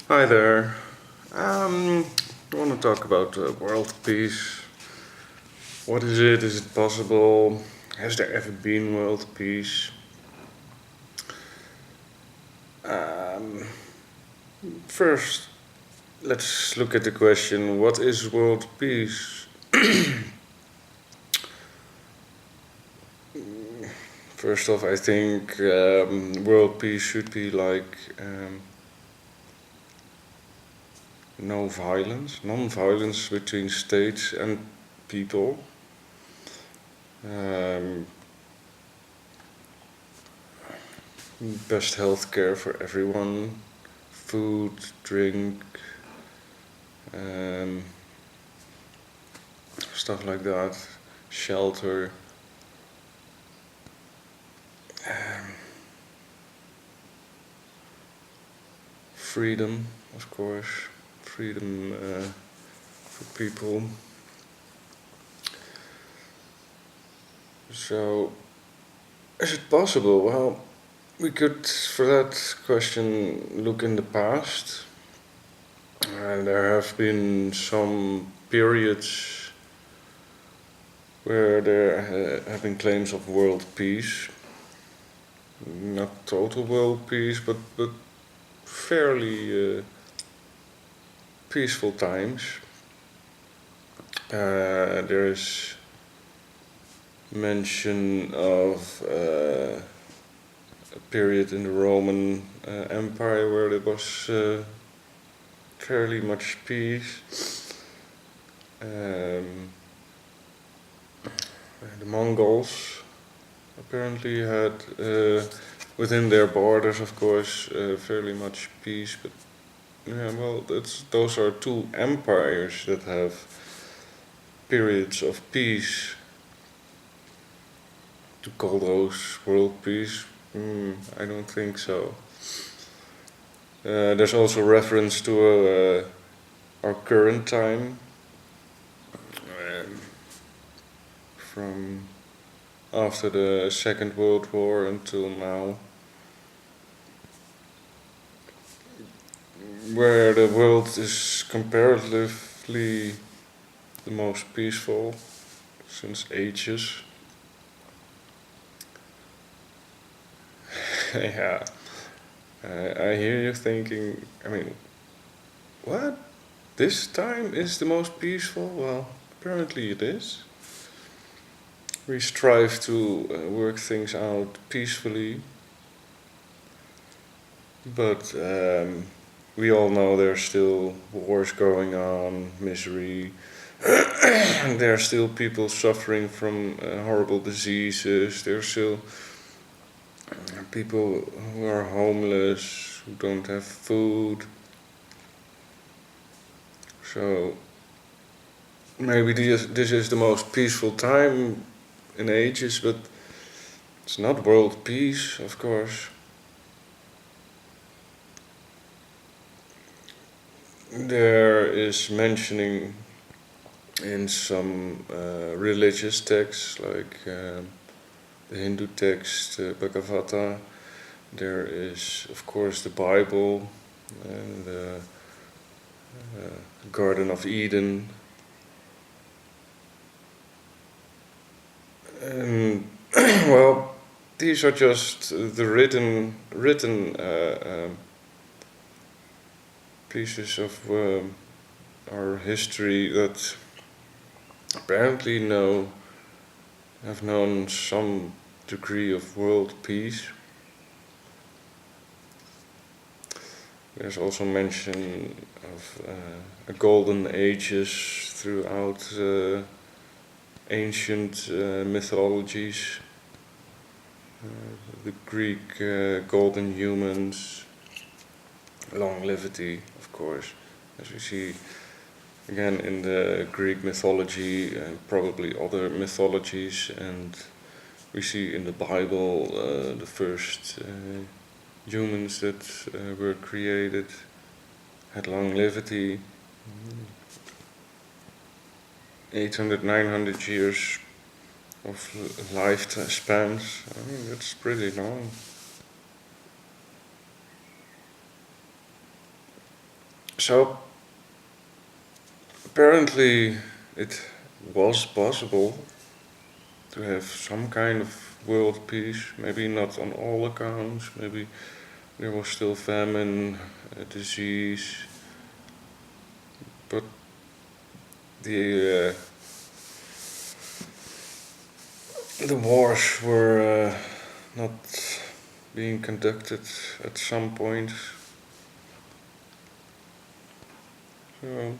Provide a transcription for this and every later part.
Hi there. I want to talk about world peace. What is it? Is it possible? Has there ever been world peace? Um, First, let's look at the question, what is world peace? First off, I think world peace should be like no violence, non-violence between states and people. Um, Best healthcare for everyone, food, drink, um, stuff like that, shelter, freedom, of course, freedom for people. So, is it possible? Well, we could, for that question, look in the past. There have been some periods where there have been claims of world peace. Not total world peace, but fairly peaceful times. There is mention of a period in the Roman Empire where there was fairly much peace. The Mongols apparently had, within their borders, of course, fairly much peace. But yeah, well, those are two empires that have periods of peace. To call those world peace, I don't think so. There's also reference to our current time, um, from after the Second World War until now, where the world is comparatively the most peaceful since ages. Yeah, I hear you thinking, I mean, what? This time is the most peaceful? Well, apparently it is. We strive to work things out peacefully, but we all know there's still wars going on, misery. There are still people suffering from horrible diseases. There are still people who are homeless, who don't have food. So maybe this is the most peaceful time in ages, but it's not world peace, of course. There is mentioning in some religious texts, like the Hindu text Bhagavata. There is, of course, the Bible and the Garden of Eden. And well, these are just the written pieces of our history that apparently have known some degree of world peace. There's also mention of a golden ages throughout ancient mythologies. The Greek golden humans, longevity, of course, as we see again in the Greek mythology and probably other mythologies, and we see in the Bible the first humans that were created had longevity, 800, 900 years of lifespans. I mean, that's pretty long. So apparently it was possible to have some kind of world peace, maybe not on all accounts, maybe there was still famine, disease, but the wars were not being conducted at some point. So,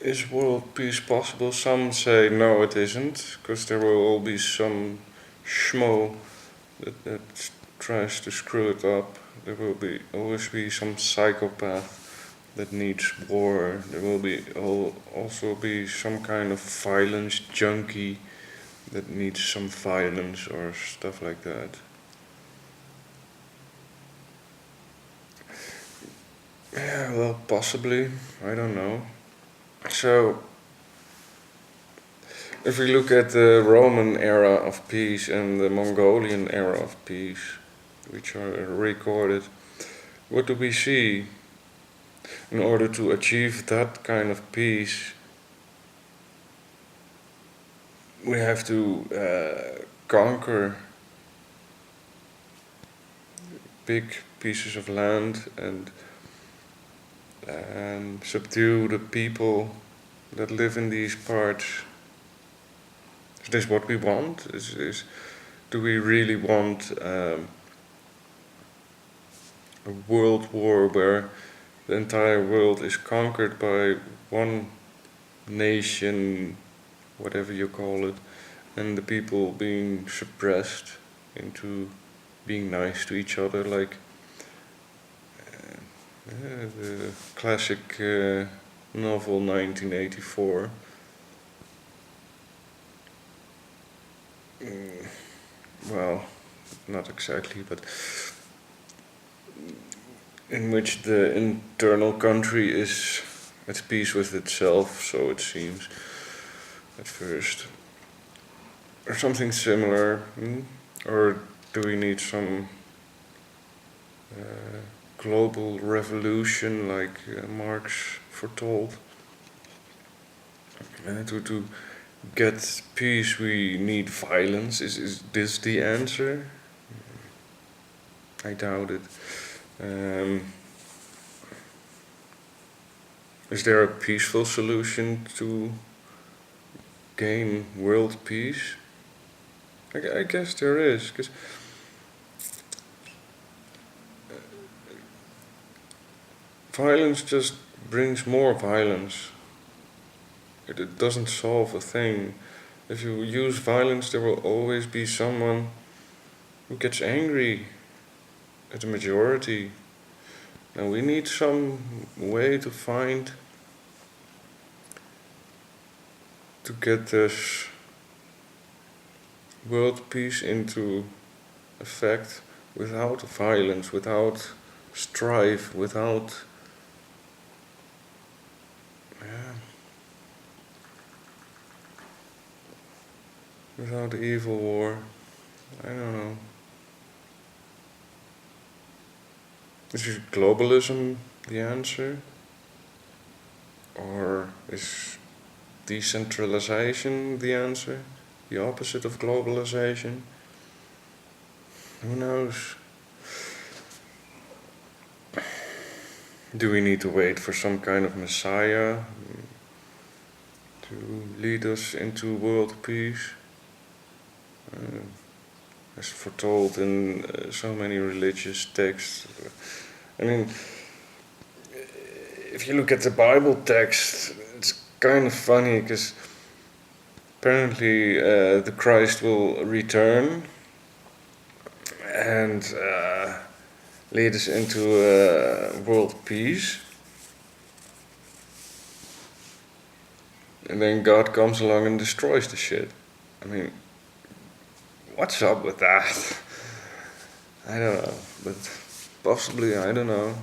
is world peace possible? Some say no, it isn't, because there will all be some schmo that tries to screw it up. There will always be some psychopath that needs war. There will also be some kind of violence junkie that needs some violence or stuff like that. Yeah, well, possibly. I don't know. So, if we look at the Roman era of peace and the Mongolian era of peace, which are recorded, what do we see? In order to achieve that kind of peace, we have to conquer big pieces of land and subdue the people that live in these parts. Is this what we want? Do we really want a world war where the entire world is conquered by one nation, whatever you call it, and the people being suppressed into being nice to each other, like the classic novel 1984. Well, not exactly, but in which the internal country is at peace with itself, so it seems at first. Or something similar, or do we need some global revolution like Marx foretold? To get peace we need violence. Is this the answer? I doubt it. Is there a peaceful solution to gain world peace? I guess there is, because violence just brings more violence. It doesn't solve a thing. If you use violence, there will always be someone who gets angry at the majority. And we need some way to find to get this world peace into effect without violence, without strife, without without evil war. I don't know. Is globalism the answer? Or is decentralization the answer? The opposite of globalization? Who knows? Do we need to wait for some kind of messiah to lead us into world peace? As foretold in so many religious texts. I mean, if you look at the Bible text, it's kind of funny because apparently the Christ will return and lead us into world peace. And then God comes along and destroys the shit. I mean, what's up with that? I don't know, but possibly, I don't know.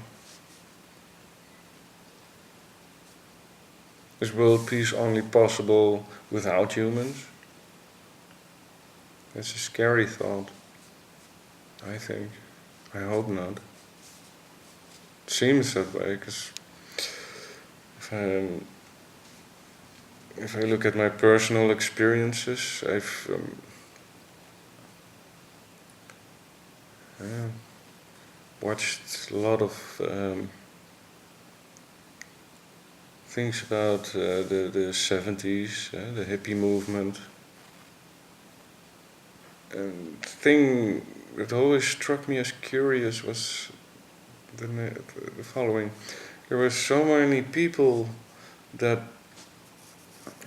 Is world peace only possible without humans? That's a scary thought, I think. I hope not. seems that way, because if I look at my personal experiences, I've watched a lot of things about the 70s, the hippie movement. And the thing that always struck me as curious was the following. There were so many people that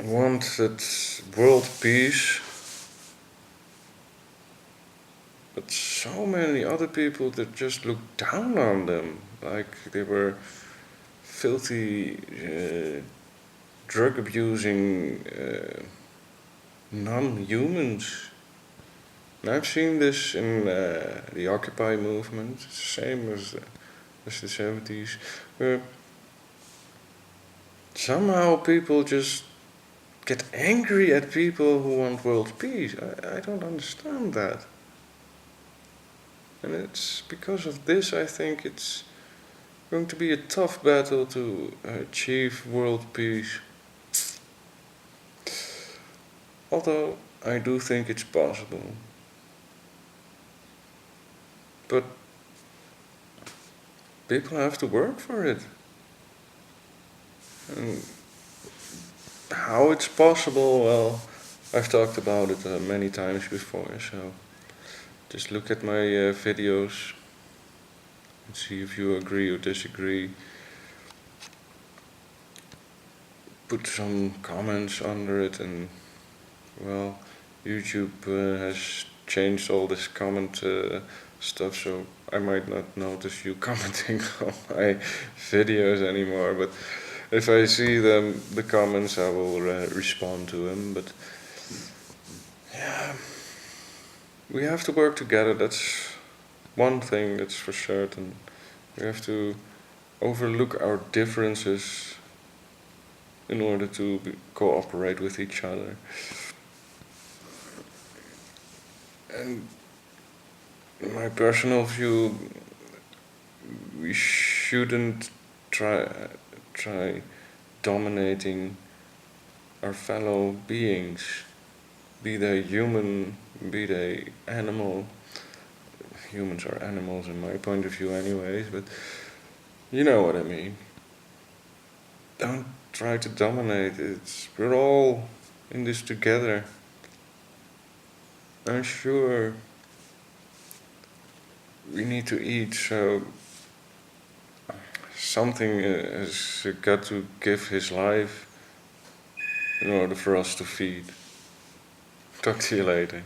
wanted world peace, but so many other people that just looked down on them, like they were filthy, drug abusing non-humans. And I've seen this in the Occupy movement, same as the 70s, where somehow people just get angry at people who want world peace. I don't understand that. And it's because of this I think it's going to be a tough battle to achieve world peace. Although I do think it's possible. But people have to work for it. And how it's possible, well, I've talked about it many times before, so just look at my videos and see if you agree or disagree. Put some comments under it, and well, YouTube has changed all this comment stuff, so I might not notice you commenting on my videos anymore, but if I see the comments, I will respond to them. But yeah, we have to work together, that's one thing that's for certain. We have to overlook our differences in order to cooperate with each other. And in my personal view, we shouldn't try dominating our fellow beings, be they human, be they animal. Humans are animals in my point of view anyways, but you know what I mean. Don't try to dominate. We're all in this together. I'm sure we need to eat, so something has got to give his life in order for us to feed. Talk to you later.